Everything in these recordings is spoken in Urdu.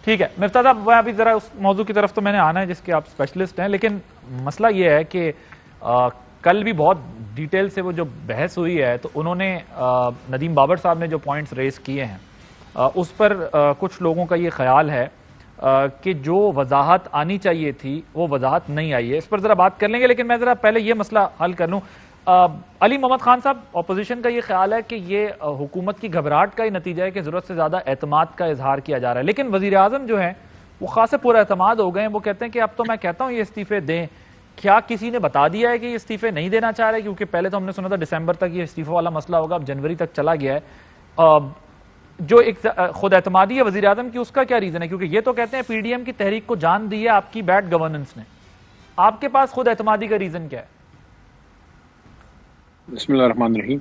ٹھیک ہے مفتاح صاحب، میں ابھی ذرا اس موضوع کی طرف تو میں نے آنا ہے جس کے آپ اسپیشلسٹ ہیں، لیکن مسئلہ یہ ہے کہ کل بھی بہت ڈیٹیل سے وہ جو بحث ہوئی ہے تو انہوں نے ندیم بابر صاحب نے جو پوائنٹس ریز کیے ہیں اس پر کچھ لوگوں کا یہ خیال ہے کہ جو وضاحت آنی چاہیے تھی وہ وضاحت نہیں آئی ہے. اس پر ذرا بات کر لیں گے، لیکن میں ذرا پہلے یہ مسئلہ حل کر لوں. علی محمد خان صاحب، اپوزیشن کا یہ خیال ہے کہ یہ حکومت کی گھبراہٹ کا ہی نتیجہ ہے کہ ضرورت سے زیادہ اعتماد کا اظہار کیا جا رہا ہے، لیکن وزیر اعظم جو ہیں وہ خاصے پورا اعتماد ہو گئے ہیں. وہ کہتے ہیں کہ اب تو میں کہتا ہوں یہ استعفے دیں. کیا کسی نے بتا دیا ہے کہ یہ استعفے نہیں دینا چاہ رہے؟ کیونکہ پہلے تو ہم نے سنا تھا دسمبر تک یہ استعفے والا مسئلہ ہوگا، اب جنوری تک چلا گیا ہے. جو ایک خود اعتمادی ہے وزیر اعظم کی، اس کا کیا ریزن ہے؟ کیونکہ یہ تو کہتے ہیں پی ڈی ایم کی تحریک کو جان دی ہے آپ کی بیڈ گورننس نے. آپ کے پاس خود اعتمادی کا ریزن کیا ہے؟ بسم اللہ الرحمن الرحیم.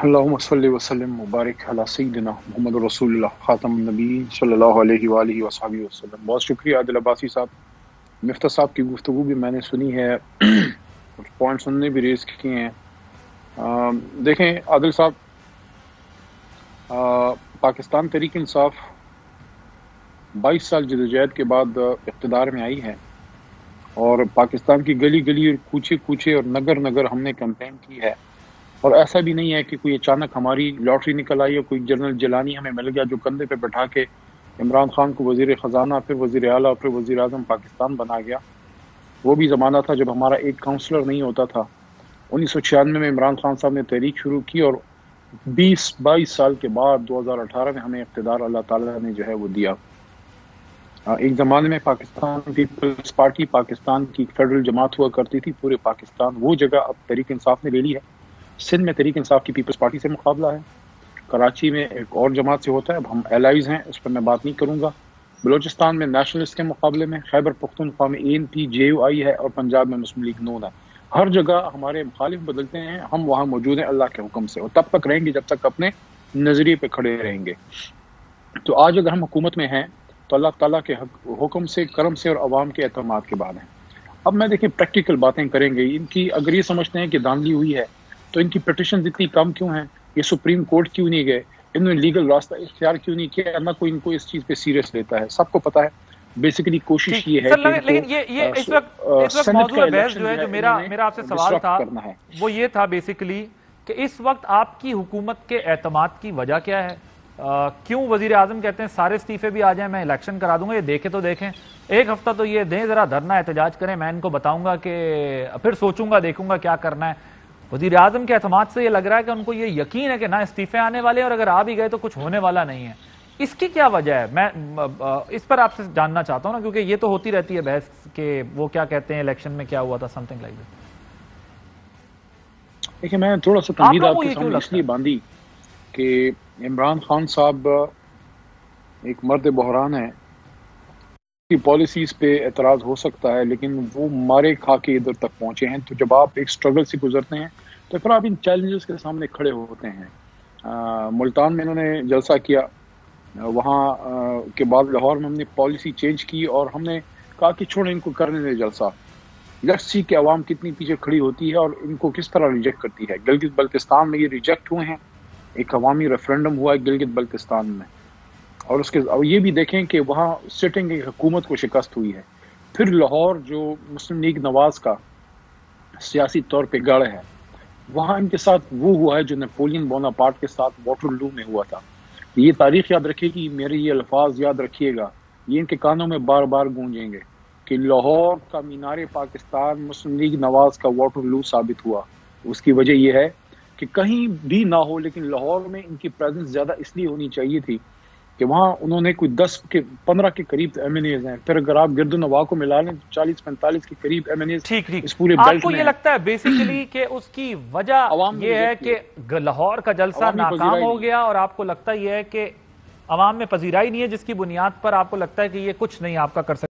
اللہم صلی وسلم مبارک علی سیدنا محمد رسول اللہ خاتم النبیین صلی اللہ علیہ وآلہ وصحبہ وسلم. بہت شکریہ عادل عباسی صاحب. مفتاح صاحب کی گفتگو بھی میں نے سنی ہے، کچھ پوائنٹس انہوں نے بھی ریز کیے ہیں. دیکھیں عادل صاحب، پاکستان تحریک انصاف 22 سال جدوجہد کے بعد اقتدار میں آئی ہے، اور پاکستان کی گلی گلی اور کوچے کوچے اور نگر نگر ہم نے کیمپین کی ہے. اور ایسا بھی نہیں ہے کہ کوئی اچانک ہماری لاٹری نکل آئی اور کوئی جنرل جیلانی ہمیں مل گیا جو کندھے پہ بٹھا کے عمران خان کو وزیر خزانہ، پھر وزیر اعلیٰ، پھر وزیر اعظم پاکستان بنا گیا. وہ بھی زمانہ تھا جب ہمارا ایک کاؤنسلر نہیں ہوتا تھا. 1996 میں عمران خان صاحب نے تحریک شروع کی، اور 22 سال کے بعد 2018 میں ہمیں اقتدار اللہ تعالیٰ نے جو ہے وہ دیا. ایک زمانے میں پاکستان پیپلز پارٹی پاکستان کی فیڈرل جماعت ہوا کرتی تھی پورے پاکستان، وہ جگہ اب تحریک انصاف نے لے لی ہے. سندھ میں تحریک انصاف کی پیپلز پارٹی سے مقابلہ ہے، کراچی میں ایک اور جماعت سے ہوتا ہے، اب ہم ایلائز ہیں، اس پر میں بات نہیں کروں گا. بلوچستان میں نیشنلسٹ کے مقابلے میں، خیبر پختونخوا میں ANP JUI ہے، اور پنجاب میں مسلم لیگ نون ہے. ہر جگہ ہمارے مخالف بدلتے ہیں، ہم وہاں موجود ہیں اللہ کے حکم سے، اور تب تک رہیں گے جب تک اپنے نظریے پہ کھڑے رہیں گے. تو آج اگر ہم حکومت میں ہیں تو اللہ تعالیٰ کے حکم سے، کرم سے، اور عوام کے اعتماد کے بعد ہیں. اب میں دیکھیں پریکٹیکل باتیں کریں گے. ان کی اگر یہ سمجھتے ہیں کہ دھاندلی ہوئی ہے تو ان کی پٹیشنز اتنی کم کیوں ہیں؟ یہ سپریم کورٹ کیوں نہیں گئے؟ انہوں نے لیگل راستہ اختیار کیوں نہیں کیا؟ نہ کوئی ان کو اس چیز پہ سیریس لیتا ہے. سب کو پتا ہے بیسیکلی کوشش یہ ہے کہ لیکن یہ اس وقت موضوع بحث جو ہے، جو میرا آپ سے سوال تھا وہ یہ تھا بیسیکلی کہ اس وقت آپ کی حکومت کے اعتماد کی وجہ کیا ہے؟ کیوں وزیر اعظم کہتے ہیں سارے استعفے بھی آ جائیں، میں الیکشن کرا دوں گا؟ یہ دیکھیں تو دیکھیں، ایک ہفتہ تو یہ دیں، ذرا دھرنا احتجاج کریں، میں ان کو بتاؤں گا کہ پھر سوچوں گا دیکھوں گا کیا کرنا ہے. وزیر اعظم کے اعتماد سے یہ لگ رہا ہے کہ ان کو یہ یقین ہے کہ نہ استعفے آنے والے، اور اگر آ بھی گئے تو کچھ ہونے والا نہیں ہے. اس کی کیا وجہ ہے؟ میں اس پر آپ سے جاننا چاہتا ہوں نا، کیونکہ یہ تو ہوتی رہتی ہے بحث کہ وہ کیا کہتے ہیں الیکشن میں کیا ہوا تھا، سم تھنگ لائک دیٹ. دیکھیں میں تھوڑا سا تمہید آپ کے سامنے اس لیے باندھی کہ عمران خان صاحب ایک مرد بحران ہے. کی پالیسیز پہ اعتراض ہو سکتا ہے، لیکن وہ مارے کھا کے ادھر تک پہنچے ہیں. تو جب آپ ایک سٹرگل سے گزرتے ہیں تو پھر آپ ان چیلنجز کے سامنے کھڑے ہوتے ہیں. ملتان میں انہوں نے جلسہ کیا، وہاں کے بعد لاہور میں ہم نے پالیسی چینج کی، اور ہم نے کہا کہ چھوڑیں ان کو کرنے دیں جلسہ. لیٹس سی کہ عوام کتنی پیچھے کھڑی ہوتی ہے اور ان کو کس طرح ریجیکٹ کرتی ہے. گلگت بلتستان میں یہ ریجیکٹ ہوئے ہیں، ایک عوامی ریفرنڈم ہوا ہے گلگت بلتستان میں، اور اس کے یہ بھی دیکھیں کہ وہاں سٹنگ ایک حکومت کو شکست ہوئی ہے. پھر لاہور جو مسلم لیگ نواز کا سیاسی طور پہ گڑھ ہے، وہاں ان کے ساتھ وہ ہوا ہے جو نیپولین بوناپارٹ کے ساتھ واٹر لو میں ہوا تھا. یہ تاریخ یاد رکھے گی، میرے یہ الفاظ یاد رکھیے گا، یہ ان کے کانوں میں بار بار گونجیں گے کہ لاہور کا مینار پاکستان مسلم لیگ نواز کا واٹر لو ثابت ہوا. اس کی وجہ یہ ہے کہ کہیں بھی نہ ہو، لیکن لاہور میں ان کی پریزنس زیادہ اس لیے ہونی چاہیے تھی کہ وہاں انہوں نے کوئی 10 کے 15 کے قریب ایم این ایز ہیں. پھر اگر آپ گرد و نواح کو ملا لیں تو 40-45 کے قریب ایم این ایز اس پورے بیلٹ میں. آپ کو یہ لگتا ہے بیسیکلی کہ اس کی وجہ یہ ہے کہ لاہور کا جلسہ ناکام ہو گیا، اور آپ کو لگتا یہ ہے کہ عوام میں پذیرائی نہیں ہے، جس کی بنیاد پر آپ کو لگتا ہے کہ یہ کچھ نہیں آپ کا کر سکتا؟